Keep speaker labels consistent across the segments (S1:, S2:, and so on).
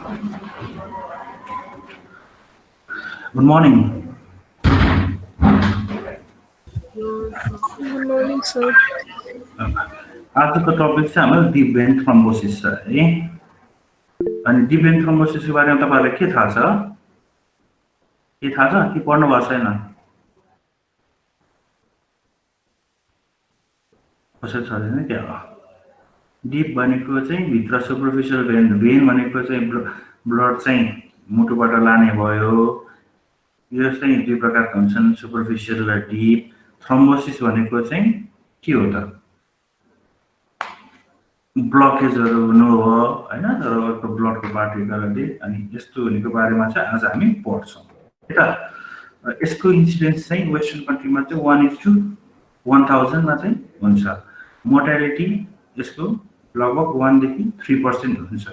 S1: Good morning.
S2: Good morning, sir.
S1: आजको topic चाहिँ हाम्रो डिप भेन थ्रोम्बोसिस छ है। अनि डिप भेन थ्रोम्बोसिसको बारेमा तपाईँहरूलाई के थाहा छ? के थाहा छ कि पढ्नु भएको छैन? कसरी छ नि के हो? डिप भनेको चाहिँ भित्र सुपरफिसियल भेन, भेन भनेको चाहिँ ब्लड चाहिँ मुटुबाट लाने भयो। यो चाहिँ दुई प्रकारका हुन्छन्, सुपरफिसियल र डिप। थ्रोम्बोसिस भनेको चाहिँ के हो त? ब्लकेजहरू हुनु हो हैन, रगतको ब्लडको पार्टिकलले। अनि यस्तो हुनेको बारेमा चाहिँ आज हामी पढ्छौँ है त। यसको इन्सिडेन्स चाहिँ वेस्टर्न कन्ट्रीमा चाहिँ 1:1000 मा चाहिँ हुन्छ। मोर्टालिटी यसको लगभग 1 देखि 3% हुन्छ।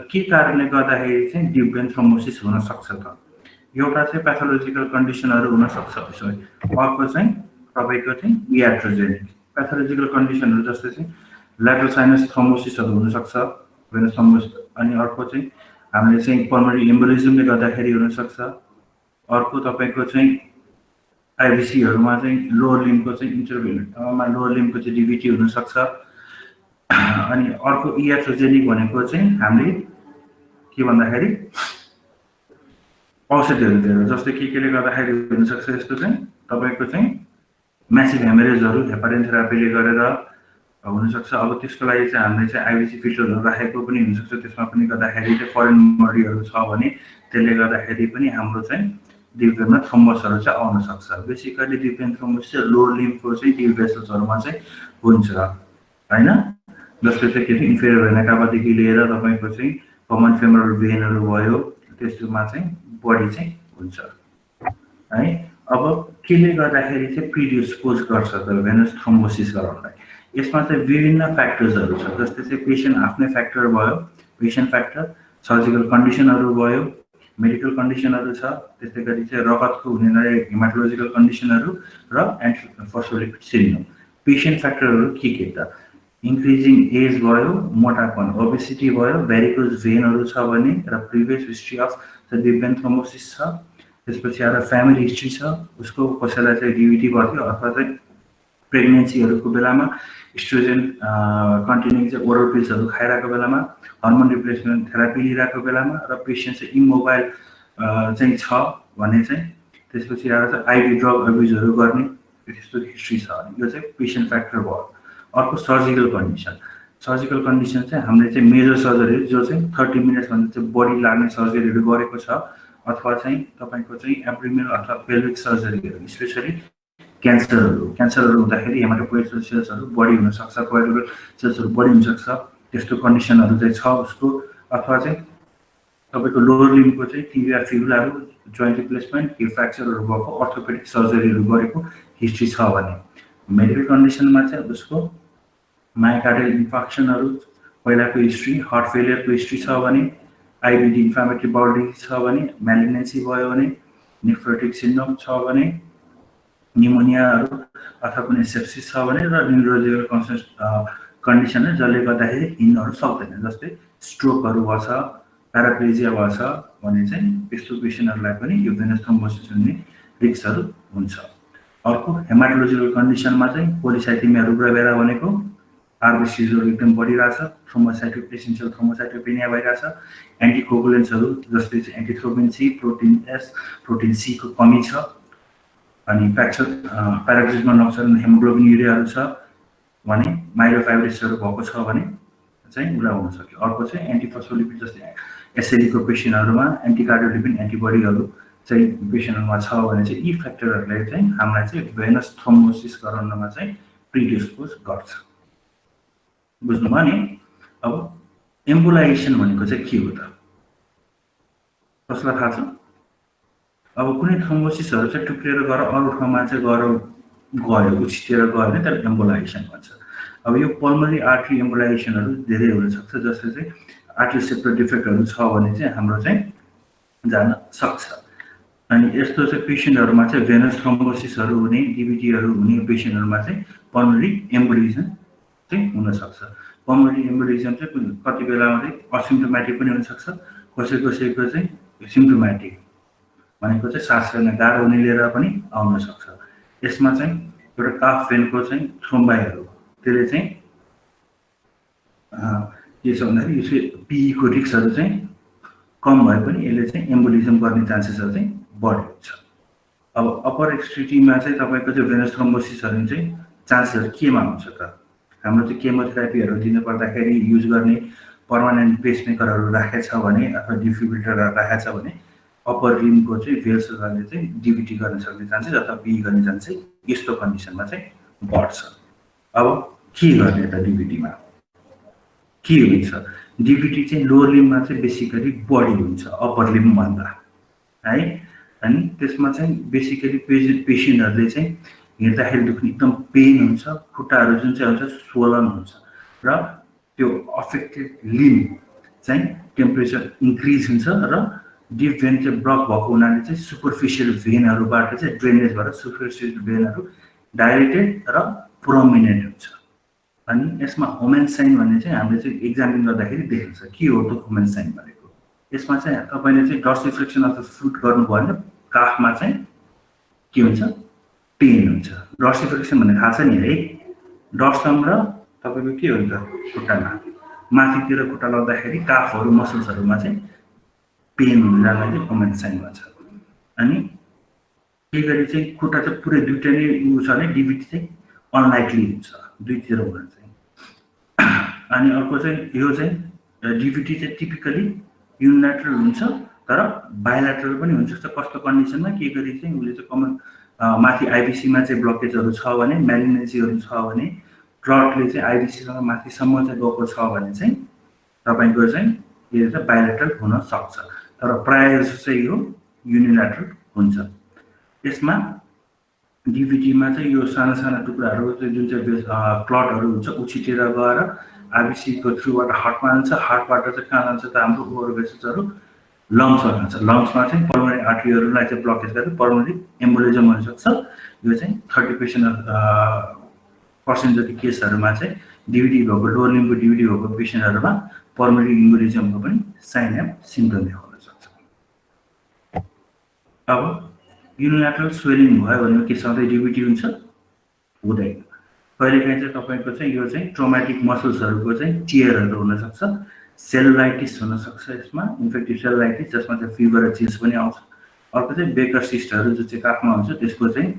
S1: के कारणले गर्दाखेरि चाहिँ डिप भेन थ्रोम्बोसिस हुन सक्छ त? एउटा चाहिँ प्याथोलोजिकल कन्डिसनहरू हुन सक्छ। अर्को चाहिँ तपाईको चाहिँ इयाट्रोजेनिक प्याथोलोजिकल कन्डिसनहरू जस्तै चाहिँ ल्याटरल साइनस थ्रोम्बोसिसहरू हुन सक्छ, भेनस थ्रोम्बोसिस। अनि अर्को चाहिँ हामीले चाहिँ पल्मोनरी एम्बोलिजमले गर्दाखेरि हुन सक्छ। अर्को तपाईको चाहिँ आइबिसीहरूमा चाहिँ लोअर लिम्बको चाहिँ इन्टरभेनमा लोअर लिम्बको चाहिँ डिभिटी हुन सक्छ। अनि अर्को इयाट्रोजेनिक भनेको चाहिँ हामीले के भन्दाखेरि औषधिहरू दिएर, जस्तै केले गर्दाखेरि हुन सक्छ। यस्तो चाहिँ तपाईको चाहिँ म्यासिभ हेमरेजहरू हेपारिन थेरापीले गरेर हुन सक्छ। अब त्यसको लागि चाहिँ हामीले चाहिँ आइबिसी फिल्टरहरू राखेको पनि हुन सक्छ। त्यसमा पनि गर्दाखेरि चाहिँ फरेन बडीहरू छ भने त्यसले गर्दाखेरि पनि हाम्रो चाहिँ डिप भेनमा थ्रोम्बसहरू चाहिँ आउन सक्छ। बेसिकली डिप भेन थ्रोम्बोसिस चाहिँ लोअर लिम्बको चाहिँ डिप भेसल्सहरूमा चाहिँ हुन्छ हैन। जस्तै चाहिँ के चाहिँ इन्फेरियर भेना काभादेखि लिएर तपाईको चाहिँ कमन फेमरल भेनहरू भयो, त्यसमा चाहिँ बढी चाहिँ हुन्छ है। अब केले गर्दाखेरि चाहिँ प्रिडिस्पोज गर्छ त भेनस थ्रोम्बोसिस गराउनलाई? यसमा चाहिँ विभिन्न फ्याक्टर्सहरू छ। जस्तै चाहिँ पेसेन्ट आफ्नै फ्याक्टर भयो, पेसेन्ट फ्याक्टर, सर्जिकल कन्डिसनहरू भयो, मेडिकल कन्डिसनहरू छ। त्यस्तै गरी चाहिँ रगतको हुने हेमाटोलोजिकल कन्डिसनहरू र एन्टिफोस्फोलिपिड सिन्ड्रोम। पेसेन्ट फ्याक्टरहरू के त? इन्क्रिजिङ एज भयो, मोटापन ओबेसिटी भयो, भेरिकोज भेनहरू छ भने र previous history of deep vein thrombosis छ। त्यसपछि आएर फ्यामिली हिस्ट्री छ, उसको कसैलाई चाहिँ डिभिटी भयो अथवा चाहिँ प्रेग्नेन्सीहरूको बेलामा इस्ट्रोजेन कन्टेनिङ चाहिँ ओरल पिल्सहरू खाइरहेको बेलामा, हर्मोन रिप्लेसमेन्ट थेरापी लिइरहेको बेलामा, र पेसेन्ट चाहिँ इमोबाइल चाहिँ छ भने चाहिँ त्यसपछि आएर चाहिँ आइभी ड्रग अब्युजहरू गर्ने त्यस्तो हिस्ट्री छ भने यो चाहिँ पेसेन्ट फ्याक्टर भयो। अर्को सर्जिकल कन्डिसन। सर्जिकल कन्डिसन चाहिँ हामीले चाहिँ मेजर सर्जरी जो चाहिँ 30 मिनट्सभन्दा चाहिँ बढी लाग्ने सर्जरीहरू गरेको छ, अथवा चाहिँ तपाईँको चाहिँ एब्डोमिनल अथवा पेल्भिक सर्जरीहरू, स्पेसली क्यान्सरहरू हुँदाखेरि हेमाटोपोइएटिक सेल्सहरू बढी हुन सक्छ, कोएगुलर सेल्सहरू बढी हुन सक्छ। त्यस्तो कन्डिसनहरू चाहिँ छ उसको। अथवा चाहिँ तपाईँको लोअर लिम्बको चाहिँ टिबिया फिबुलाहरू, जोइन्ट रिप्लेसमेन्ट, हिप फ्र्याक्चरहरू भएको, अर्थोपेडिक सर्जरीहरू गरेको हिस्ट्री छ भने। मेडिकल कन्डिसनमा चाहिँ उसको मायोकार्डियल इन्फेक्सनहरू पहिलाको हिस्ट्री, हार्ट फेलियरको हिस्ट्री छ भने, आइबिडी इन्फ्लामेटरी बाउल डिजिज छ भने, म्यालिग्नेन्सी भयो भने, नेफ्रोटिक सिन्ड्रोम छ भने, निमोनियाहरू अथवा कुनै सेप्सिस छ भने, र न्युरोलोजिकल कन्डिसन जसले गर्दाखेरि हिँड्नहरू सक्दैन, जस्तै स्ट्रोकहरू भएछ, प्याराप्लेजिया भएछ भने चाहिँ त्यस्तो पेसेन्टहरूलाई पनि यो भेनस थ्रोम्बोसिस हुने रिस्कहरू हुन्छ। अर्को हेमाटोलोजिकल कन्डिसनमा चाहिँ पोलिसाइथेमिया रुब्रा भनेको आरबिसीहरू एकदम बढिरहेछ, थ्रोम्बोसाइटो एसेन्सियल थ्रोम्बोसाइटोपेनिया भइरहेछ। एन्टिकोगुलेन्ट्सहरू जस्तै चाहिँ antithrombin C, protein S, protein C को कमी छ। अनि प्याराक्सिसमा नक्सलन हेमोग्लोबिन युरियाहरू छ भने, माइलोफाइब्रिसहरू भएको छ भने चाहिँ उसलाई हुन सक्यो। अर्को चाहिँ एन्टिफोस्फोलिपिड जस्तै एसएलईको पेसेन्टहरूमा एन्टिकार्डियोलिपिन एन्टिबडीहरू चाहिँ पेसेन्टहरूमा छ भने चाहिँ यी फ्याक्टरहरूले चाहिँ हामीलाई चाहिँ भेनस थ्रोम्बोसिस गराउनमा चाहिँ प्रिडिस्पोज गर्छ। बुझ्नुभयो नि? अब एम्बोलाइजेसन भनेको चाहिँ के हो त? कसलाई थाहा छ? अब कुनै थ्रोम्बोसिसहरू चाहिँ टुक्रिएर गएर अरू ठाउँमा चाहिँ गयो, उछिटेर गयो भने त्यसलाई एम्बोलाइजेसन भन्छ। अब यो पल्मोनरी आर्टरी एम्बोलाइजेसनहरू धेरै हुन सक्छ। जस्तै चाहिँ आर्टरी सेप्टर डिफेक्टहरू छ भने चाहिँ हाम्रो चाहिँ जान सक्छ। अनि यस्तो चाहिँ पेसेन्टहरूमा चाहिँ भेनस थ्रोम्बोसिसहरू हुने, डिभिटीहरू हुने पेसेन्टहरूमा चाहिँ पल्मोनरी एम्बोलिजम चाहिँ हुन सक्छ। पल्मोनरी एम्बोलिजम चाहिँ कति बेलामा चाहिँ असिम्प्टोमेटिक पनि हुन सक्छ, कसै कसैको चाहिँ सिम्प्टोमेटिक भनेको चाहिँ सास फेर्न गाह्रो हुने लिएर पनि आउन सक्छ। यसमा चाहिँ एउटा काफ भेनको चाहिँ थ्रोम्बाइहरू त्यसले चाहिँ के छ भन्दाखेरि यो चाहिँ पीको रिस्कहरू चाहिँ कम भए पनि यसले चाहिँ एम्बोलिजम गर्ने चान्सेसहरू चाहिँ बढी हुन्छ। अब अप्पर एक्सट्रिमिटीमा चाहिँ तपाईँको चाहिँ भेनस थ्रोम्बोसिसहरू चाहिँ चान्सेसहरू केमा हुन्छ त? हाम्रो चाहिँ केमोथेरापीहरू दिनु पर्दाखेरि युज गर्ने पर्मानेन्ट पेसमेकरहरू राखेको छ भने अथवा डिफिब्रिलेटरहरू राखेको छ भने अप्पर लिम्बको चाहिँ भेल्सहरूले चाहिँ डिभिटी गर्न सक्ने चान्सेस अथवा पी गर्ने चान्सेस यस्तो कन्डिसनमा चाहिँ बढ्छ। अब के गर्ने त डिभिटीमा? के हुन्छ? डिभिटी चाहिँ लोवर लिम्बमा चाहिँ बेसिकली बढी हुन्छ अप्पर लिम्बभन्दा है। अनि त्यसमा चाहिँ बेसिकली पेसेन्टहरूले चाहिँ हिँड्दाखेरि दुख्ने एकदम पेन हुन्छ, खुट्टाहरू जुन चाहिँ हुन्छ स्वोलन हुन्छ र त्यो अफेक्टेड लिम्ब चाहिँ टेम्परेचर इन्क्रिज हुन्छ र डिप भेन चाहिँ ब्लक भएको हुनाले चाहिँ सुपरफिसियल भेनहरूबाट चाहिँ ड्रेनेज भएर सुपरफिसियल भेनहरू डाइरेक्टेड र प्रोमिनेन्ट हुन्छ। अनि यसमा होमेन साइन भन्ने चाहिँ हामीले चाहिँ एक्जामिन गर्दाखेरि देखिन्छ। के हो त होमेन साइन भनेको? यसमा चाहिँ तपाईँले चाहिँ डर्सिफ्लेक्सन अफ द फुट गर्नुभयो भने काफमा चाहिँ के हुन्छ? पेन हुन्छ। डर्सिफ्लेक्सन भन्ने थाहा छ नि है? डर्सम र तपाईँको के हुन्छ खुट्टामा माथितिर खुट्टा लाउँदाखेरि काफहरू मसल्सहरूमा चाहिँ पेन हुन जाँदा चाहिँ होमेन साइन भन्छ। अनि के गरी चाहिँ खुट्टा चाहिँ पुरै दुईटा नै उ छ भने डिभिटी चाहिँ अनलाइकली हुन्छ दुईतिर हुन चाहिँ। अनि अर्को चाहिँ यो चाहिँ डिभिटी चाहिँ टिपिकली युनिल्याटरल हुन्छ तर बाइल्याटरल पनि हुन्छ। कस्तो कन्डिसनमा के गरी चाहिँ उसले चाहिँ कमन माथि आइबिसीमा चाहिँ ब्लकेजहरू छ भने म्यालिग्नेन्सीहरू छ भने क्लटले चाहिँ आइबिसीसँग माथिसम्म चाहिँ गएको छ भने चाहिँ तपाईँको चाहिँ यो चाहिँ बाइल्याटरल हुन सक्छ तर प्रायः जस्तो चाहिँ यो युनिल्याटरल हुन्छ। यसमा डिभिटीमा चाहिँ यो साना साना टुक्राहरू जुन चाहिँ क्लटहरू हुन्छ उछिटेर गएर आइबिसीको थ्रुबाट हार्टमा जान्छ। हार्टबाट चाहिँ कहाँ जान्छ त हाम्रो ओभर भेसल्सहरू लङ्समा जान्छ। लङ्समा चाहिँ पल्मोनरी आर्टरीहरूलाई चाहिँ ब्लकेज गरेर पल्मोनरी एम्बोलिजम हुनसक्छ। यो चाहिँ 30% जति केसहरूमा चाहिँ डिभिटी भएको लोवर लिम्बको डिभिटी भएको पेसेन्टहरूमा पल्मोनरी एम्बोलिजमको पनि साइन एन्ड सिम्पटम देखाउन सक्छ। अब युनिल्याटरल स्वेलिङ भयो भने के सधैँ डिभिटी हुन्छ? हुँदैन। कहिलेकाहीँ चाहिँ तपाईँको चाहिँ यो चाहिँ ट्रोमेटिक मसल्सहरूको चाहिँ टियरहरू हुनसक्छ। सेलुलाइटिस हुनसक्छ यसमा, इन्फेक्टिभ सेलुलाइटिस जसमा चाहिँ फिभर र चिल्स पनि आउँछ। अर्को चाहिँ बेकर सिस्टहरू जुन चाहिँ काखमा हुन्छ त्यसको चाहिँ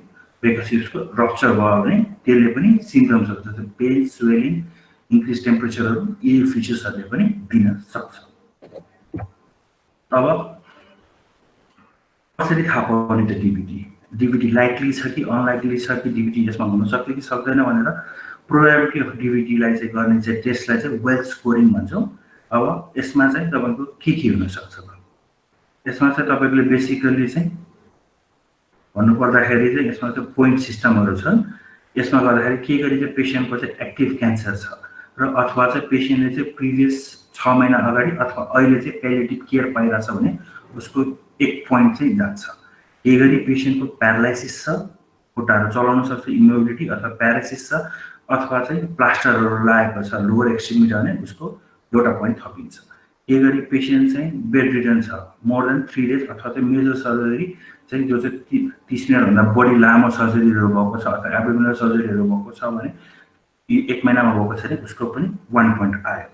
S1: बेकर सिस्टको रप्चर भयो भने त्यसले पनि सिम्पटम्सहरू जस्तै पेन, स्वेलिङ, इन्क्रिज टेम्परेचरहरू यी फिचर्सहरूले पनि दिन सक्छ। अब कसरी थाहा पाउने त डिभिटी? डिभिटी लाइकली छ कि अनलाइकली छ कि डिभिटी यसमा हुन सक्छ कि सक्दैन भनेर प्रोबेबिलिटी अफ डिभिटीलाई चाहिँ गर्ने चाहिँ टेस्टलाई चाहिँ वेल्थ स्कोरिङ भन्छौँ। अब यसमा चाहिँ तपाईँको के हुन सक्छ त? यसमा चाहिँ तपाईँले बेसिकली चाहिँ भन्नुपर्दाखेरि चाहिँ यसमा चाहिँ पोइन्ट सिस्टमहरू छन्। यसमा गर्दाखेरि के गरी चाहिँ पेसेन्टको चाहिँ एक्टिभ क्यान्सर छ र अथवा चाहिँ पेसेन्टले चाहिँ प्रिभियस 6 महिना अगाडि अथवा अहिले चाहिँ पेलिएटिभ केयर पाइरहेछ भने उसको 1 पोइन्ट चाहिँ जान्छ। के गरी पेसेन्टको प्यारालाइसिस छ, खुट्टाहरू चलाउन सक्छ, इमोबिलिटी अथवा प्यारालाइसिस छ अथवा चाहिँ प्लास्टरहरू लागेको छ लोवर एक्सट्रिमिटी भने उसको एउटा पोइन्ट थपिन्छ। के गरी पेसेन्ट चाहिँ बेड रिडन छ मोर देन 3 डेज अथवा चाहिँ मेजर सर्जरी चाहिँ जो चाहिँ 30 मिनटभन्दा बढी लामो सर्जरीहरू भएको छ अथवा एब्डोमिनल सर्जरीहरू भएको छ भने 1 महिनामा भएको छ भने उसको पनि 1 पोइन्ट आयो।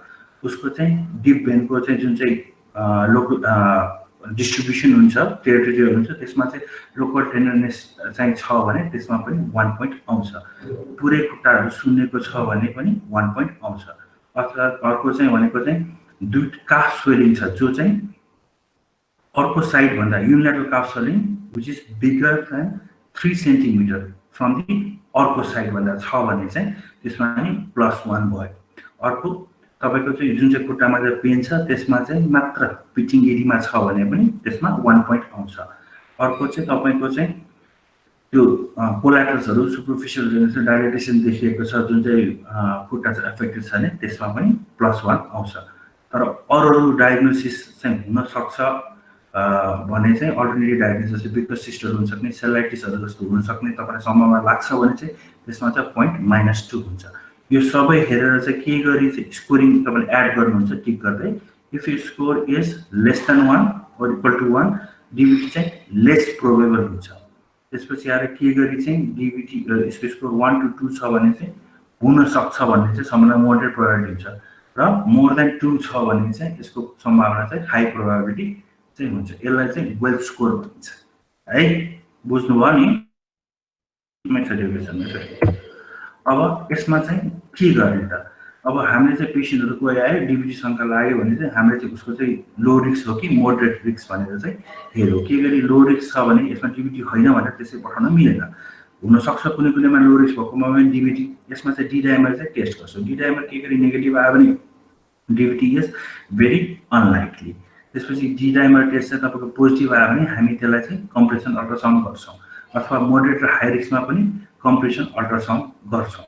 S1: उसको चाहिँ डिप भेनको चाहिँ जुन चाहिँ लोकल डिस्ट्रिब्युसन हुन्छ टेरिटोरियल हुन्छ त्यसमा चाहिँ लोकल टेन्डरनेस चाहिँ छ भने त्यसमा पनि 1 पोइन्ट आउँछ। पुरै खुट्टाहरू सुन्नेको छ भने पनि 1 पोइन्ट आउँछ। अथवा अर्को चाहिँ भनेको चाहिँ दुई काफ स्वेलिङ छ जो चाहिँ अर्को साइड भन्दा unilateral calf swelling which is bigger than 3 centimetre from the अर्को साइड भन्दा छ भने चाहिँ त्यसमा पनि +1 भयो। अर्को तपाईँको चाहिँ जुन चाहिँ खुट्टामा चाहिँ पेन छ त्यसमा चाहिँ मात्र पिचिङ एरियामा छ भने पनि त्यसमा 1 पोइन्ट आउँछ। अर्को चाहिँ तपाईँको चाहिँ त्यो कोल्याटरल्सहरू सुपरफिसियल डाइलेटेसन देखिएको छ जुन चाहिँ खुट्टा चाहिँ एफेक्टेड छ भने त्यसमा पनि +1 आउँछ। तर अरू डायग्नोसिस चाहिँ हुन सक्छ भने चाहिँ अल्टरनेटिभ डायग्नोसिस बेकर सिस्टहरू हुन सक्ने, सेलाइटिसहरू जस्तो हुन सक्ने तपाईँलाई सम्भावना लाग्छ भने चाहिँ त्यसमा चाहिँ पोइन्ट -2 हुन्छ। यो सबै हेरेर चाहिँ के गरी चाहिँ स्कोरिङ तपाईँले एड गर्नुहुन्छ टिक गर्दै इफ यो score is less than 1 or equal to 1 DVT चाहिँ लेस प्रोबेबल हुन्छ। त्यसपछि आएर के गरी चाहिँ DVT यसको स्कोर 1 to 2 छ भने चाहिँ हुन सक्छ भन्ने चाहिँ सम्भावना मोडरेट प्रोबेबिलिटी हुन्छ र मोर देन 2 छ भने चाहिँ यसको सम्भावना चाहिँ हाई प्रोबेबिलिटी चाहिँ हुन्छ। यसलाई चाहिँ वेल्थ स्कोर भनिन्छ है। बुझ्नुभयो नि मेथड इक्वेसन। अब यसमा चाहिँ के गर्ने त? अब हामीले चाहिँ पेशेन्टहरु कोही आयो DVT शंका लाग्यो भने चाहिँ हामीले चाहिँ उसको चाहिँ लो रिस्क हो कि मोडरेट रिस्क भनेर चाहिँ हेरौँ। के गरी लो रिस्क छ भने यसमा DVT होइन भनेर त्यसै पठाउन मिलेन। हुन सक्छ कुनै कुनैमा लो रिस्क भएकोमा पनि DVT यसमा चाहिँ डी डाइमर चाहिँ टेस्ट गर्छौँ। डी डाइमर के गरी नेगेटिभ आयो भने DVT इज भेरी अनलाइकली। त्यसपछि डी डाइमर टेस्ट चाहिँ तपाईको पोजिटिभ आयो भने हामी त्यसलाई चाहिँ कम्प्रेसन अल्ट्रासाउन्ड गर्छौँ अथवा मोडरेट र हाई रिस्कमा पनि कम्प्रेसन अल्ट्रासाउन्ड गर्छौँ।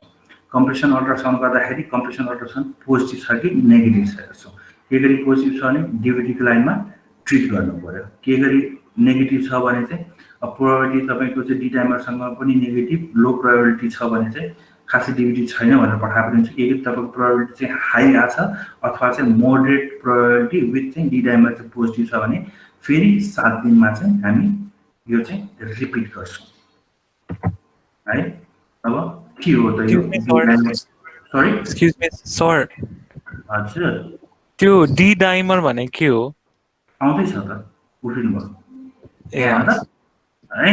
S1: कम्प्रेसन अल्ट्रासाउन्ड गर्दाखेरि कम्प्रेसन अल्ट्रासाउन्ड पोजिटिभ छ कि नेगेटिभ छ हेर्छौँ। के गरी पोजिटिभ छ भने DVT को लाइनमा ट्रिट गर्नु पर्यो। के गरी नेगेटिभ छ भने चाहिँ अब प्रोबेबिलिटी तपाईको चाहिँ डी डाइमरसँग पनि नेगेटिभ लो प्रोबेबिलिटी छ भने चाहिँ खासै DVT छैन भनेर पठाएको हुन्छ। के तपाईको प्रोबेबिलिटी चाहिँ हाई आछ अथवा चाहिँ मोडरेट प्रोबेबिलिटी विथ चाहिँ डी डाइमर चाहिँ पोजिटिभ छ भने फेरि 7 दिनमा चाहिँ हामी यो चाहिँ रिपिट गर्छौँ है। अब के हो त यो सरी
S3: एक्सक्यूज मी सर
S1: हजुर
S3: त्यो डी डाइमर भने के हो?
S1: आउँदै छ त उठिनु भयो
S3: ए
S1: है।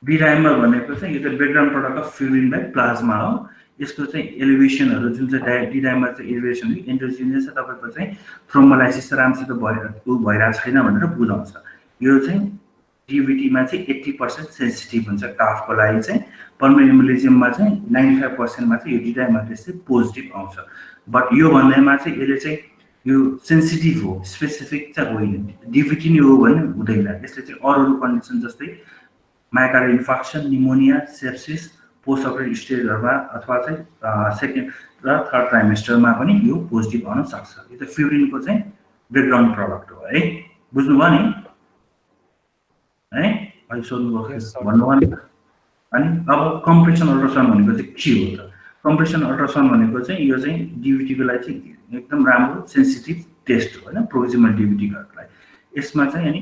S1: डी डाइमर भनेको चाहिँ यो चाहिँ background product of fibrin by plasma हो। यसको चाहिँ एलिभेसनहरु जुन चाहिँ डी डाइमर चाहिँ एलिभेसन एन्डोजिनियस चाहिँ तपाईको चाहिँ थ्रोम्बोलाइसिस राम्रोसित भइरहेको छैन भनेर बुझाउँछ। यो चाहिँ DVT मा चाहिँ 80% सेन्सिटिभ हुन्छ काफको लागि चाहिँ। पल्मोनरी एम्बोलिज्ममा चाहिँ 95% मा चाहिँ यो डी डाइमर टेस्ट चाहिँ पोजिटिभ आउँछ। बट यो भन्दैमा चाहिँ यसले चाहिँ यो सेन्सिटिभ हो, स्पेसिफिक चाहिँ होइन। DVT नै हो भने हुँदैन। यसले चाहिँ अरू कन्डिसन जस्तै myocardial infarction, pneumonia, sepsis, post operative स्टेजहरुमा अथवा चाहिँ सेकेन्ड र थर्ड ट्राइमेस्टरमा पनि यो पोजिटिभ आउन सक्छ। यो चाहिँ फ्युरिनको चाहिँ ब्याकग्राउन्ड प्रोडक्ट हो है। बुझ्नुभयो नि है? अहिले सोध्नुभयो भन्नुभयो नि। अनि अब कम्प्रेसन अल्ट्रासाउन्ड भनेको चाहिँ के हो त? कम्प्रेसन अल्ट्रासाउन्ड भनेको चाहिँ यो चाहिँ DVT को लागि चाहिँ एकदम राम्रो सेन्सिटिभ टेस्ट हो हैन, प्रोक्सिमल DVT गर्नलाई। यसमा चाहिँ अनि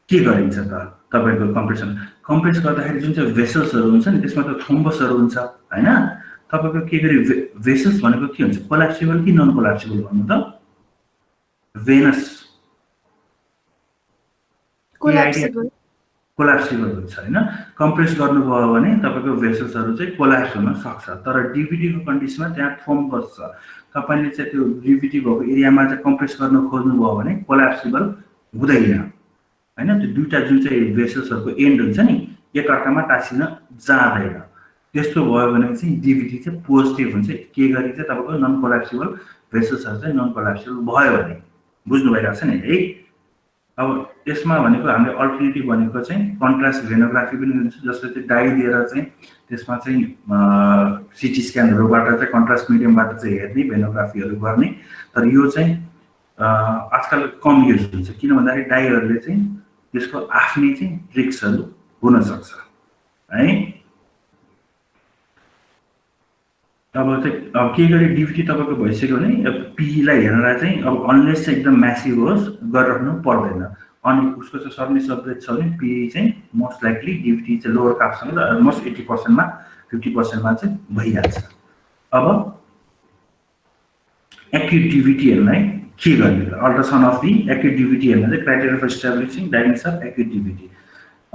S1: के गरिन्छ त? तपाईको कम्प्रेस गर्दाखेरि जुन चाहिँ भेसल्सहरु हुन्छ नि त्यसमा त थ्रोम्बसहरु हुन्छ हैन। तपाईको के गरी भेसल्स भनेको के हुन्छ? कोल्याप्सिबल कि नन कोल्याप्सिबल भन्नु त? भेनस
S2: कोल्याप्सिबल
S1: कोल्याप्सिबल हुन्छ हैन। कम्प्रेस गर्नुभयो भने तपाईको भेसल्सहरु चाहिँ कोल्याप्स हुन सक्छ। तर DVT को कन्डिसनमा त्यहाँ थ्रोम्बस छ। तपाईले चाहिँ त्यो DVT भएको एरियामा चाहिँ कम्प्रेस गर्न खोज्नुभयो भने कोल्याप्सिबल हुँदैन हैन। त्यो दुईटा जुन चाहिँ भेसल्सहरुको एन्ड हुन्छ नि एकअर्कामा टाँसिन जाँदैन। त्यस्तो भयो भने चाहिँ DVT चाहिँ पोजिटिभ हुन्छ। के गरी चाहिँ तपाईको नन कोल्याप्सिबल भेसल्सहरु चाहिँ नन कोल्याप्सिबल भयो भने। बुझ्नु भइरहेको छ नि है। अब यसमा भनेको हामीले अल्टरनेटिभ भनेको चाहिँ कन्ट्रास्ट भेनोग्राफी पनि हुन्छ, जसले चाहिँ डाई दिएर चाहिँ त्यसमा चाहिँ सिटी स्क्यानहरुबाट चाहिँ कन्ट्रास्ट मिडियमबाट चाहिँ हेर्ने भेनोग्राफीहरु गर्ने। तर यो चाहिँ आजकल कम युज हुन्छ किन भन्दाखेरि डाईहरुले चाहिँ त्यसको आफ्नै चाहिँ रिस्कहरु हुन सक्छ है। अब के गरी DVT तपाईको भइसक्यो भने पी लाई हेर्नलाई चाहिँ अब अनलेस चाहिँ एकदम म्यासिभ होस् गरिराख्नु पर्दैन। अनि उसको चाहिँ सर्ने सब्जेक्ट छ भने पी चाहिँ मोस्ट लाइकली DVT चाहिँ लोअर काफसँग अलमोस्ट 80% मा 50% मा चाहिँ भइहाल्छ। अब एक्युट DVT हेर्नलाई के गर्ने त? Ultrasound of the acute DVT हेर्न चाहिँ criteria for establishing diagnosis of acute DVT।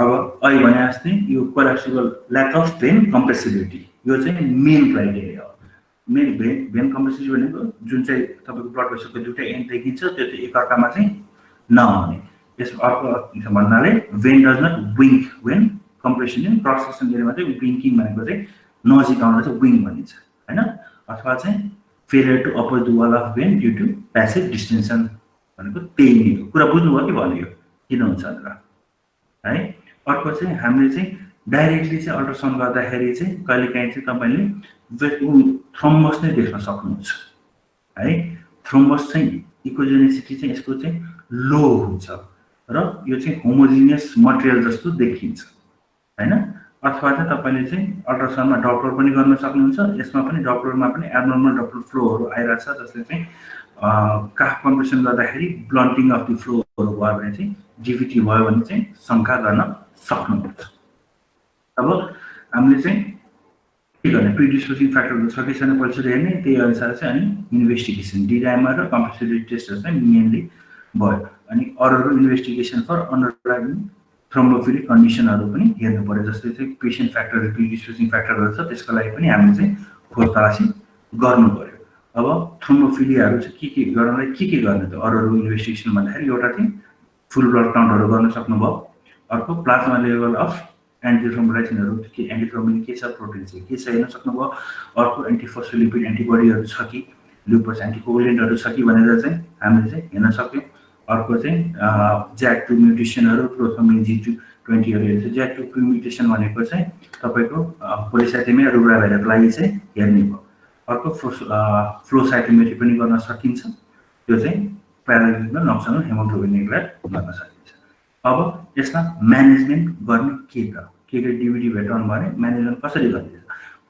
S1: अब अहिले भने जस्तै यो collapsible lack of vein compressibility यो चाहिँ मेन क्राइटेरिया हो। मेन भेन कम्प्रेसिबिलिटी भनेको जुन चाहिँ तपाईको ब्लड भेसलको दुईटा एन्ड देखिन्छ त्यो चाहिँ एकअर्कामा चाहिँ नहुने। यस अर्को भन्नाले vein does not wink when compression in cross section एरियामा चाहिँ विङ्किङ भनेको चाहिँ नजिक आउन चाहिँ विङ भनिन्छ हैन। अथवा चाहिँ failure to appose the wall of vein due to passive distension भनेको त्यही नै हो। कुरा बुझ्नुभयो कि भन्यो किन हुन्छ भनेर है। अर्को चाहिँ हामीले चाहिँ डाइरेक्टली चाहिँ अल्ट्रासाउन्ड गर्दाखेरि चाहिँ कहिलेकाहीँ चाहिँ तपाईले थ्रोम्बस नै देख्न सक्नुहुन्छ है। थ्रोम्बस चाहिँ इकोजेनिसिटी चाहिँ यसको चाहिँ लो हुन्छ र यो चाहिँ होमोजिनियस मटेरियल जस्तो देखिन्छ हैन। अथवा चाहिँ तपाईले चाहिँ अल्ट्रासाउन्डमा डपलर पनि गर्न सक्नुहुन्छ। यसमा पनि डपलरमा पनि एब्नर्मल डपलर फ्लोहरु आइराछ जसले चाहिँ काफ कम्प्रेसन गर्दाखेरि ब्लन्टिङ अफ द फ्लोहरू भयो भने चाहिँ डिभिटी भयो भने चाहिँ शङ्का गर्न सक्नुहुन्छ। अब हामीले चाहिँ के गर्ने प्रिडिस्पोजिङ फ्याक्टरहरू छ कि छैन पहिला हेर्ने, त्यही अनुसार चाहिँ अनि इन्भेस्टिगेसन डी डाइमर र कम्पल्सरी टेस्टहरू चाहिँ मेनली भयो। अनि अरू इन्भेस्टिगेसन फर अन्डरलाइङ थ्रोम्बोफिलिक कन्डिसनहरू पनि हेर्नु पर्यो, जस्तै चाहिँ पेसेन्ट फ्याक्टर प्रिडिस्पोजिङ फ्याक्टरहरू छ त्यसको लागि पनि हामीले चाहिँ खोज तलासी गर्नु पर्यो। अब थ्रोम्बोफिलियाहरू चाहिँ के गर्नलाई के गर्ने त अरू इन्भेस्टिगेसन भन्दाखेरि एउटा चाहिँ फुल ब्लड काउन्टहरू गर्न सक्नुभयो, अर्को प्लाज्मा लेभल अफ एन्टिथ्रोम्बोलाइसिनहरू के एन्टिथ्रोम्बिन के छ प्रोटिन चाहिँ के छ हेर्न सक्नुभयो, अर्को एन्टिफोस्फोलिपिड एन्टिबडीहरू छ कि लुपस एन्टिकोगुलेन्टहरू छ कि भनेर चाहिँ हामीले चाहिँ हेर्न सक्यौँ। अर्को चाहिँ ज्याक2 म्युटेसनहरू प्रोथोम्बिन G20हरू हेर्छ। ज्याक2 म्युटेसन भनेको चाहिँ तपाईँको पोलिसाइथेमिया रुब्रा भाइरसको लागि चाहिँ हेर्ने भयो। अर्को फ्लोसाइटोमेट्री पनि गर्न सकिन्छ, त्यो चाहिँ प्यारालाइसिसमा नक्सनल हेमोग्लोबिन नेग्लेक्ट गर्न सकिन्छ। अब यसमा म्यानेजमेन्ट गर्ने के डिभिडी भेटाउनु भने म्यानेजमेन्ट कसरी गर्ने?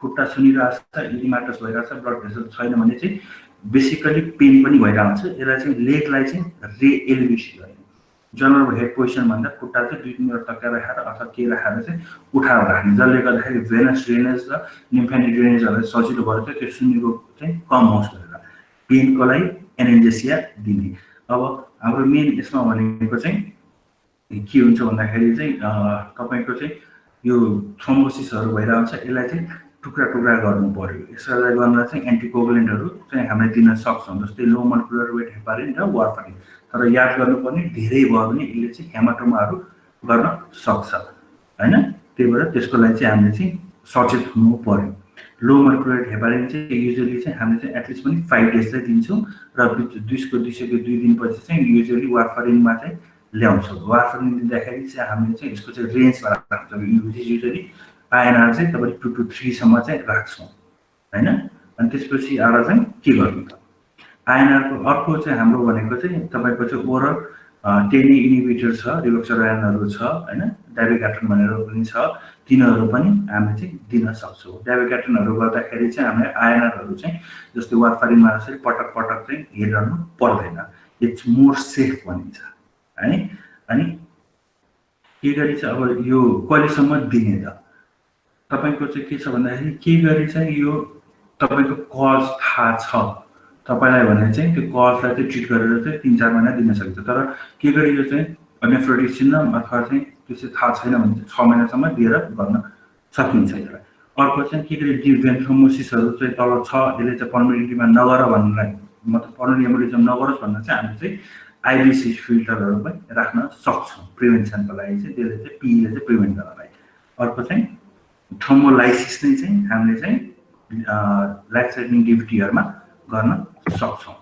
S1: खुट्टा सुनिरहेछ, इडिमाटस भइरहेछ, ब्लड भेसल छैन भने चाहिँ बेसिकली पेन पनि भइरहन्छ। यसलाई चाहिँ लेगलाई चाहिँ एलिभेसन गर्ने, जनरल हेड पोजिसन भन्दा खुट्टा चाहिँ 2-3 वटा तक्का राखेर अथवा के राखेर चाहिँ उठाएर राख्ने, जसले गर्दाखेरि भेनस ड्रेनेज र लिम्फेटिक ड्रेनेजहरूलाई सजिलो भएर चाहिँ त्यो सुन्नेको चाहिँ कम होस् भनेर पेनको लागि एनेस्थेसिया दिने। अब हाम्रो मेन यसमा भनेको चाहिँ के हुन्छ भन्दाखेरि चाहिँ तपाईँको चाहिँ यो थ्रोम्बोसिसहरू भइरहन्छ, यसलाई चाहिँ टुक्रा टुक्रा गर्नु पर्यो। यसलाई गर्न चाहिँ एन्टिकोगुलेन्टहरू चाहिँ हामीले दिन सक्छौँ, जस्तै लो मोलिकुलर वेट हेपारिन र वार्फरिन। तर याद गर्नुपर्ने धेरै भयो भने यसले चाहिँ हेमाटोमाहरू गर्न सक्छ हैन, त्यही भएर त्यसको लागि चाहिँ हामीले चाहिँ सचेत हुनु पर्यो। लो मोलिकुलर वेट हेपारिन चाहिँ युजुअली चाहिँ हामीले चाहिँ एटलिस्ट पनि 5 डेजलाई दिन्छौँ र 2 दिनपछि चाहिँ युजुअली वार्फरिनमा चाहिँ ल्याउँछौँ। वार्फरिन दिँदाखेरि चाहिँ हामीले चाहिँ यसको चाहिँ रेन्जमा राख्छौँ, युजुअली INR चाहिँ तपाईले 2 to 3 सम्म चाहिँ राख्छौँ हैन। अनि त्यसपछि आएर चाहिँ के गर्नु त INR को अर्को चाहिँ हाम्रो भनेको चाहिँ तपाईको चाहिँ ओरल टेनी इन्हिबिटर छ, रिभोक्सरायनहरू छ हैन, डाइबेगाट्रन भनेर पनि छ, तिनीहरू पनि हामीले चाहिँ दिन सक्छौँ। डाइबेगाट्रनहरू गर्दाखेरि चाहिँ हामीले INRहरू चाहिँ जस्तै वार्फरिनमा जस्तै पटक पटक चाहिँ हेर्नु पर्दैन, इट्स मोर सेफ भनिन्छ है। अनि के गरी चाहिँ अब यो कहिलेसम्म दिने त तपाईको चाहिँ के छ भन्दाखेरि के गरी चाहिँ यो तपाईको कज थाहा छ तपाईलाई भने चाहिँ त्यो कजलाई चाहिँ ट्रिट गरेर चाहिँ 3-4 महिना दिन सकिन्छ। तर के गरी यो चाहिँ नेफ्रोटिक सिन्ड्रोम अथवा चाहिँ त्यो चाहिँ थाहा छैन भने चाहिँ 6 महिनासम्म दिएर गर्न सकिन्छ यसलाई। अर्को चाहिँ के गरी डिप भेन थ्रोम्बोसिसहरू चाहिँ तल छ, यसले चाहिँ पर्मनेन्टलीमा नगर भन्नलाई मतलब पर्मनेन्ट एम्बोलिजम नगरोस् भन्न चाहिँ हामीले चाहिँ आइबिसी फिल्टरहरू पनि राख्न सक्छौँ प्रिभेन्सनको लागि चाहिँ, त्यसले चाहिँ पीले चाहिँ प्रिभेन्ट गर्नलाई। अर्को चाहिँ थ्रोम्बोलाइसिस नै चाहिँ हामीले चाहिँ लाइफ सेभिङ डिभिटीहरूमा गर्न सक्छौँ।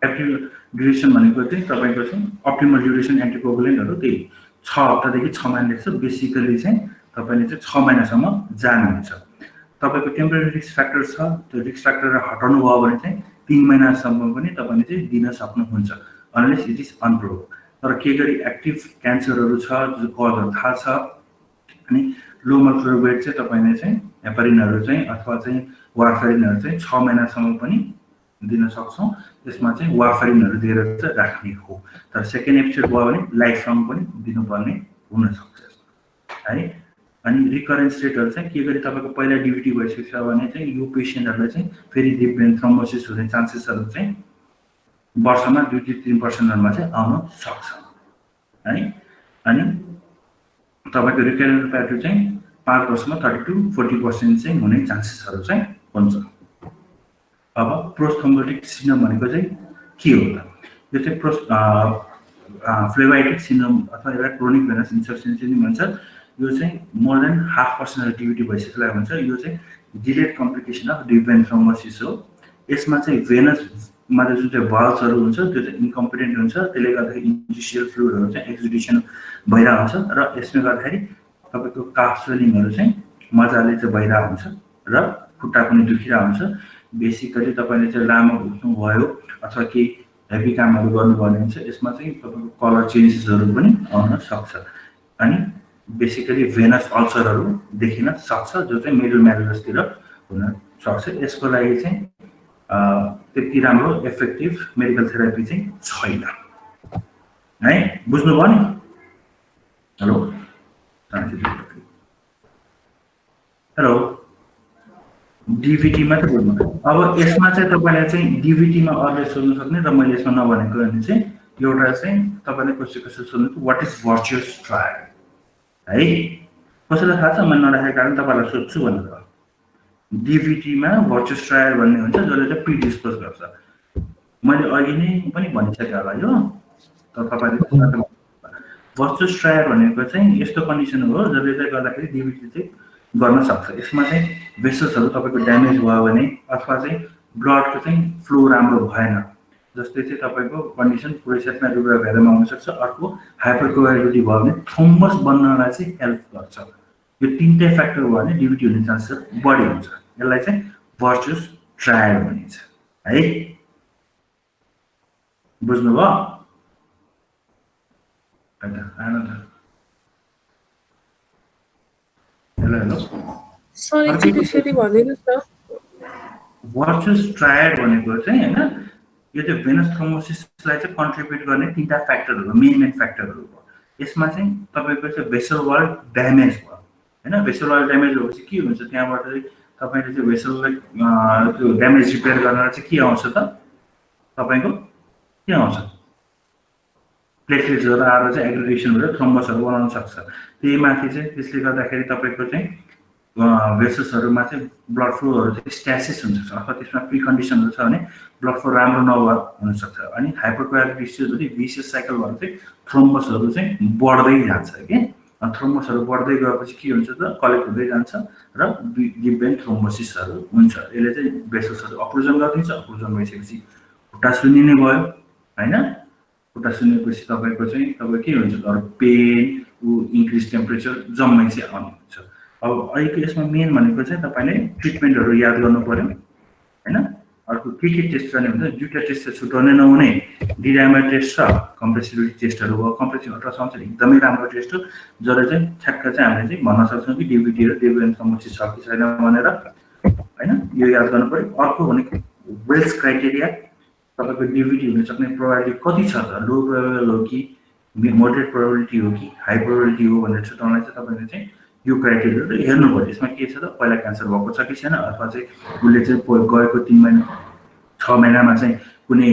S1: ड्युरेसन भनेको चाहिँ तपाईँको चाहिँ अप्टिमल ड्युरेसन एन्टिकोगुलेन्टहरू त्यही 6 हप्तादेखि 6 महिना लेख्छ। बेसिकली चाहिँ तपाईँले चाहिँ 6 महिनासम्म जानुहुन्छ। तपाईँको टेम्परेरी रिस्क फ्याक्टर छ, त्यो रिस्क फ्याक्टर हटाउनु भयो भने चाहिँ 3 महिनासम्म पनि तपाईँले चाहिँ दिन सक्नुहुन्छ अनलेस इट इज अनप्रुभ। तर के गरी एक्टिभ क्यान्सरहरू छ जो कजहरू थाहा छ, अनि लो मोलिकुलर वेट चाहिँ तपाईँले चाहिँ हेपारिनहरू चाहिँ अथवा चाहिँ वार्फरिनहरू चाहिँ 6 महिनासम्म पनि दिन सक्छौँ। त्यसमा चाहिँ वार्फरिनहरू दिएर चाहिँ राख्ने हो। तर सेकेन्ड एपिसोड भयो भने लाइफ लङ पनि दिनुपर्ने हुनसक्छ है। अनि रिकरेन्स रेटहरू चाहिँ के गरी तपाईँको पहिला डिभिटी भइसकेको छ भने चाहिँ यो पेसेन्टहरूलाई चाहिँ फेरि डिप भेन थ्रोम्बोसिस हुने चान्सेसहरू चाहिँ वर्षमा 2-3% चाहिँ आउन सक्छ है। अनि तपाईँको रिकरेन्ट प्याटर्न चाहिँ 5 वर्षमा 30-40% चाहिँ हुने चान्सेसहरू चाहिँ हुन्छ। अब प्रोस्थ्रोम्बोटिक सिन्ड्रोम भनेको चाहिँ के हो त? यो चाहिँ फ्लेभाइटिक सिन्ड्रोम अथवा एउटा क्रोनिक भेनस इन्सफिसियन्सी पनि भन्छ। यो चाहिँ मोर देन 0.5% डिभिटी भइसकेको हुन्छ। यो चाहिँ delayed complication of deep vein thrombosis हो। यसमा चाहिँ भेनसमा जुन चाहिँ भल्भ्सहरू हुन्छ त्यो चाहिँ इन्कम्पिटेन्ट हुन्छ, त्यसले गर्दाखेरि इन्टरस्टिशियल फ्लुइडहरू चाहिँ एक्जुडिसन भइरहेको हुन्छ र यसले गर्दाखेरि तपाईँको काफ स्वेलिङहरू चाहिँ मजाले चाहिँ भइरहेको हुन्छ र खुट्टा पनि दुखिरहेको हुन्छ। बेसिकली तपाईँले चाहिँ लामो उठ्नु भयो अथवा केही हेभी कामहरू गर्नुभयो भने चाहिँ यसमा चाहिँ तपाईँको कलर चेन्जेसहरू पनि आउन सक्छ। अनि बेसिकली भेनस अल्सरहरू देखिन सक्छ जो चाहिँ मिडल म्यारुलसतिर हुन सक्छ। यसको लागि चाहिँ त्यति राम्रो इफेक्टिभ मेडिकल थेरापी चाहिँ छैन है बुझ्नुभयो नि हेलो हेलो डीबीटी मा त बुझ्नु अब यसमा चाहिँ तपाईले चाहिँ डीबीटी मा अरूले सोध्न सक्ने र मैले यसमा नभनेको भने चाहिँ एउटा चाहिँ तपाईले कसो सोध्नु व्हाट इज भर्चुअस ट्रायल है कसैलाई थाहा छ मैले नराखेको कारण तपाईलाई सोध्छु भनेर डीबीटी मा भर्चुअस ट्रायल भन्ने हुन्छ जसले चाहिँ प्रिडिस्पोज गर्छ मैले अघि नै पनि भनिसके होला यो त तपाईले भर्चुअस ट्रायल भनेको चाहिँ यस्तो कन्डिसन हो जसले चाहिँ गर्दाखेरि डीबीटी चाहिँ गर्न सक्छ यसमा चाहिँ भेसल्सहरु तपाईको ड्यामेज भयो भने अथवा चाहिँ ब्लडको चाहिँ फ्लो राम्रो भएन जस्तै चाहिँ तपाईको कन्डिसन प्रोसेसमा रुब्रा भेदामा हुन सक्छ अर्को हाइपरकोएगुलिटी भयो भने थ्रोम्बस बन्नलाई चाहिँ हेल्प गर्छ यो तीनटै फ्याक्टर भयो भने डीबीटी हुने चान्सेस बढी हुन्छ यसलाई चाहिँ भर्चुअस ट्रायल भनिन्छ है बुझ्नुभयो हेलो
S2: सरी फेरि भनिदिनुस् न
S1: भर्चुअस ट्रायल भनेको चाहिँ हैन यो चाहिँ भेनस थ्रोम्बोसिसलाई चाहिँ कन्ट्रिब्युट गर्ने तीनटा फ्याक्टरहरु मेन फ्याक्टरहरु हो यसमा चाहिँ तपाईको चाहिँ भेसल वाल ड्यामेज भयो हैन भेसल वाल ड्यामेज भएपछि के हुन्छ त्यहाँबाट चाहिँ तपाईले चाहिँ भेसललाई त्यो ड्यामेज रिपेयर गर्न चाहिँ के आउँछ त तपाईको के आउँछ प्लेटलेट्सहरु आएर चाहिँ एग्रिगेसन भएर थ्रोम्बसहरु बनाउन सक्छ त्यही माथि चाहिँ त्यसले गर्दाखेरि तपाईको चाहिँ भेसल्सहरुमा चाहिँ ब्लड फ्लोहरु चाहिँ स्ट्यासिस हुन्छ अथवा त्यसमा प्री कन्डिसनहरु छ भने ब्लड फ्लो राम्रो नभए हुन सक्छ अनि हाइपरकोएगुलिटी जति भिसियस साइकल भएर चाहिँ थ्रोम्बसहरु चाहिँ बढ्दै जान्छ के थ्रोम्बसहरु बढ्दै गएपछि के हुन्छ त कलेक्ट हुँदै जान्छ र गिभ भेन थ्रोम्बोसिसहरु हुन्छ यसले चाहिँ भेसल्सहरु अप्रोजन गरिदिन्छ अप्रोजन भइसकेपछि खुट्टा सुन्निने भयो हैन खुट्टा सुन्नेपछि तपाईको चाहिँ तपाईको के हुन्छ त पेन इन्क्रिज टेम्परेचर जम्मै चाहिँ आउने हुन्छ अब अहिले यसमा मेन भनेको चाहिँ तपाईले ट्रिटमेन्टहरु याद गर्नु पर्यो हैन अर्को के टेस्ट गर्ने हुन्छ दुईटा टेस्ट चाहिँ छुटाउने नहुने डिडाइमर टेस्ट र कम्प्रेसिबिलिटी टेस्टहरु हो कम्प्रेसिभ अल्ट्रासाउन्ड चाहिँ एकदमै राम्रो टेस्ट हो जसले चाहिँ ठ्याक्क चाहिँ हामीले चाहिँ भन्न सक्छौं कि डीबीटी र डेभेन समस्या छ कि छैन भनेर हैन यो याद गर्नु पर्यो अर्को भनेको वेल्स क्राइटेरिया तपाईको डीबीटी हुन सक्ने प्रोबेबिलिटी कति छ त लो प्रोबेबल हो कि मोडरेट प्रोबेबिलिटी हो कि हाई प्रोबेबिलिटी हो भनेर छुटाउनलाई चाहिँ तपाईले चाहिँ यो क्राइटेरिया हेर्नु पर्यो यसमा के छ त पहिला क्यान्सर भएको छ कि छैन अथवा चाहिँ उले चाहिँ गएको 3 महिना 6 महिनामा चाहिँ कुनै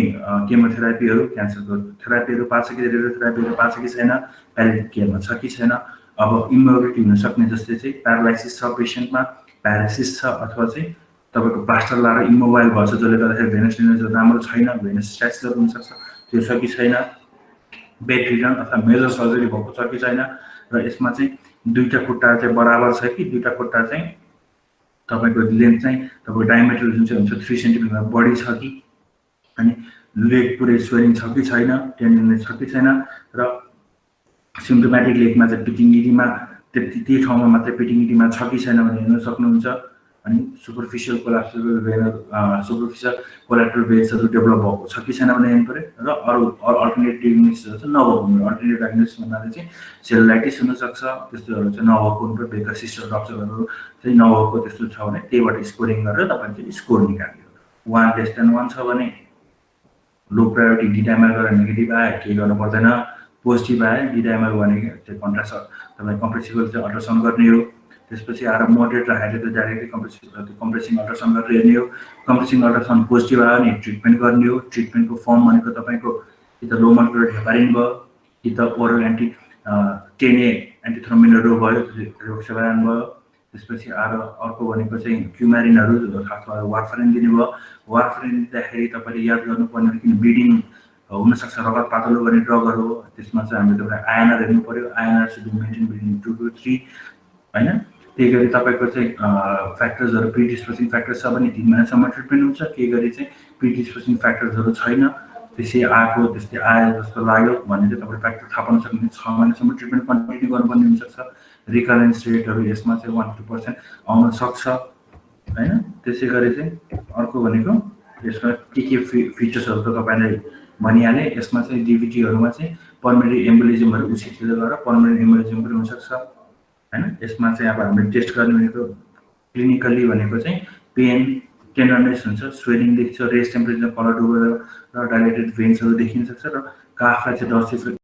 S1: केमोथेरापीहरु क्यान्सरको थेरापीहरु पाछ कि रेडियोथेरापीहरु पाछ कि छैन प्यालिएटिभ केयरमा छ कि छैन अब इम्युनिटी हुन सक्ने जस्तै चाहिँ प्यारालाइसिस छ पेशेन्टमा प्यारासिस छ अथवा चाहिँ तपाईको प्लास्टर लाएर इमोबाइल भन्छ जसले गर्दाखेरि भेनस ड्रेनेज राम्रो छैन भेनस स्ट्यासिस हुन सक्छ त्यो छ कि छैन बेड रिडन अथवा मेजर सर्जरी भएको छ कि छैन र यसमा चाहिँ दुईटा खुट्टा चाहिँ बराबर छ कि दुईटा खुट्टा चाहिँ तपाईको लेन्थ चाहिँ तपाईको डायमिटर जुन चाहिँ हुन्छ 3 सेन्टिमिटर बढी छ कि अनि लेग पुरै स्वेलिङ छ कि छैन टेन्डन छ कि छैन र सिम्पटोमेटिक लेगमा चाहिँ पिटिङिटीमा त्यही ठाउँमा मात्रै पिटिङिटीमा छ कि छैन भने हेर्न सक्नुहुन्छ अनि सुपरफिशियल कोल्याप्सल सुपरफिशियल कोल्याटरल भेन्सहरु डेभलप भएको छ कि छैन भने हेर्नु पर्यो र अरु अल्टरनेट डायग्नोसिसहरु चाहिँ नभएको अल्टरनेट डायग्नोसिस भन्नाले चाहिँ सेलुलाइटिस हुन सक्छ त्यस्तोहरु चाहिँ नभएको हुनु बेकर सिस्टर रप्चरहरु चाहिँ नभएको त्यस्तो छ भने त्यहीबाट स्कोरिङ गरेर तपाईले चाहिँ स्कोर निकाल्नु 1 लेस देन 1 छ भने लो प्रायोरिटी डिडाइमर गरेर नेगेटिभ आए के गर्नु पर्दैन पोजिटिभ आए डिडाइमर भनेको चाहिँ कन्ट्रास्ट तपाईले कम्प्रेसिबल चाहिँ अल्ट्रासाउन्ड गर्ने हो त्यसपछि आएर मोडरेट राखेर त डाइरेक्टली कम्प्रेसिङ अल्ट्रासाउन्ड गरेर हेर्ने हो कम्प्रेसिङ अल्ट्रासाउन्ड पोजिटिभ आयो भने ट्रिटमेन्ट गर्ने हो ट्रिटमेन्टको फर्म भनेको तपाईको कि त लो मोलिकुलर हेपारिन भयो कि त ओरल एन्टी टेने एन्टिथ्रोम्बिनहरु भयो रिक्सोभान भयो त्यसपछि आएर अर्को भनेको चाहिँ क्युमारिनहरु अथवा वारफरिन दिने भयो वारफरिन दिँदाखेरि तपाईले याद गर्नुपर्ने किन ब्लिडिङ हुन सक्छ रगत पातलो गर्ने ड्रगहरु हो त्यसमा चाहिँ हामीले तपाईलाई आयनर हेर्नु पर्यो INR should maintain between 2 to 3 हैन त्यही गरी तपाईको चाहिँ फ्याक्टर्सहरु प्रिडिस्पोजिङ फ्याक्टर्स छ भने 3 महिनासम्म ट्रिटमेन्ट हुन्छ के गरी चाहिँ प्रिडिस्पोजिङ फ्याक्टर्सहरु छैन त्यसै आएको त्यस्तै आए जस्तो लाग्यो भने चाहिँ तपाईले फ्याक्टर थाहा पाउन सक्नुहुन्छ 6 महिनासम्म ट्रिटमेन्ट कन्टिन्यू गर्नुपर्ने हुन्छ रिकरेन्स रेटहरु यसमा चाहिँ 1-2% आउन सक्छ हैन त्यसै गरी चाहिँ अर्को भनेको यसमा के फिचर्सहरु त तपाईले भनिहाले यसमा चाहिँ डीबीटीहरुमा चाहिँ पल्मोनरी एम्बोलिजमहरु उसितेर गएर पल्मोनरी एम्बोलिजम पनि हुन सक्छ हैन यसमा चाहिँ अब हामीले टेस्ट गर्ने भनेको क्लिनिकली भनेको चाहिँ पेन टेन्डरनेस हुन्छ, स्वेलिङ देखिन्छ, रेस्ट टेम्परेचर कलर डुबर र डाइलेटेड भेन्सहरू देखिन सक्छ र काफलाई चाहिँ डस्ट